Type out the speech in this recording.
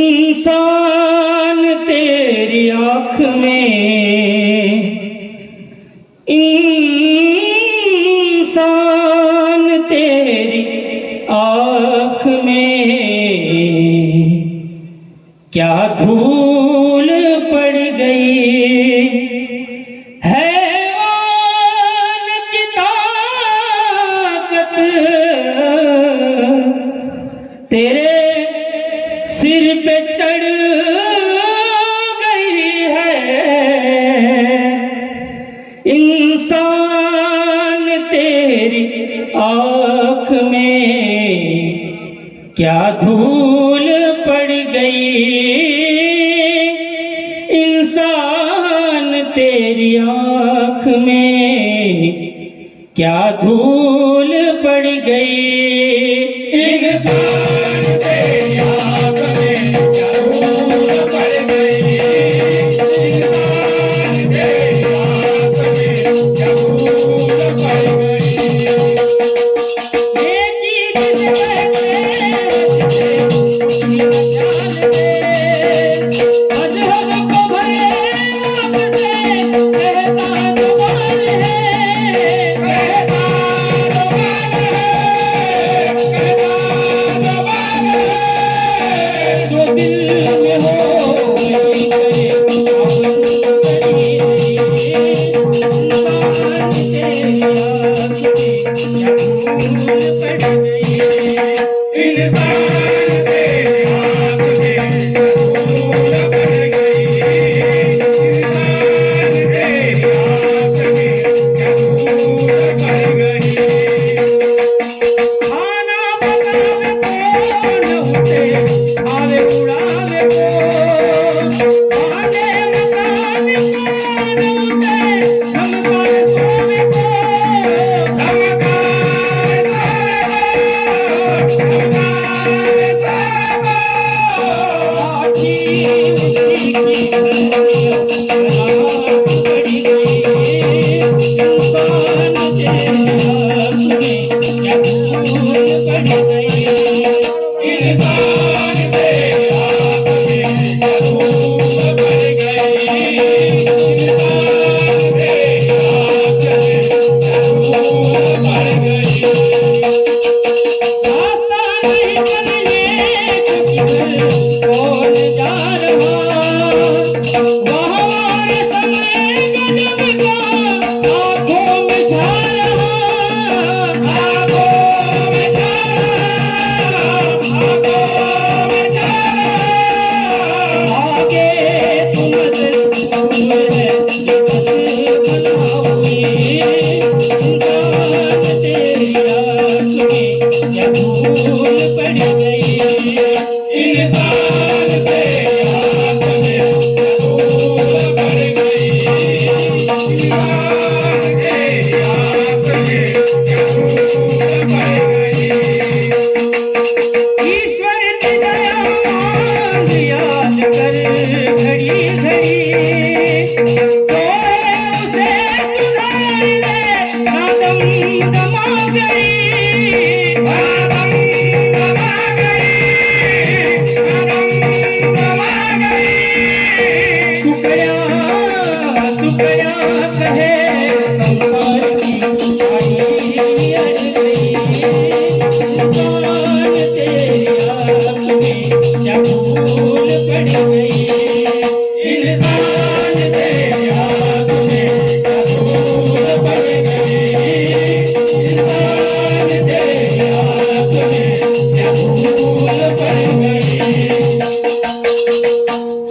इंसान तेरी आँख में, इंसान तेरी आँख में क्या धूल पड़ गई, हैवान की ताकत तेरे सिर पे चढ़ गई है। इंसान तेरी आँख में क्या धूल पड़ गई, इंसान तेरी आँख में क्या धूल पड़ गई। इंसान तेरी आँख में क्या धूल पड़ गई, इंसान तेरी आँख में क्या धूल पड़ गई। ये चीज़ कहते मजहब को भरे आपसे कहता जुबान है, कहता जो दिल में हो वही करे, इंसान तेरी आँख में क्या धूल पड़ गई, इंसान तेरी आँख में क्या धूल पड़ गई, इंसान तेरी आँख में क्या धूल पड़ गई। खाना पकावे कौन उसे, खावे उड़ावे कौन, खाने मकाने कौन उसे, धमकावे सोवे कौन, धमकावे सोवे कौन, धमकावे सोवे कौन। आखी उसी की धरती रात पड़ी गई, इंसान तेरी आँख में क्या धूल पड़ गई, इंसान तेरी आँख में क्या धूल पड़ गई, इंसान तेरी आँख में क्या धूल पड़ गई। रास्ता नहीं चलने किधर कौन जा रहा, हमारे समय गजब का आँखों में झा रहा, आँखों में झा रहा, आँखों में झा रहा। आगे तुम दूर है ये बस बना हुई, इंसान तेरी आँख में क्या धूल पड़ गई, इंसान तेरी आँख में क्या धूल पड़ गई, इंसान तेरी आँख में क्या धूल पड़ गई। ईश्वर की दया मांग याद कर घड़ी घड़ी,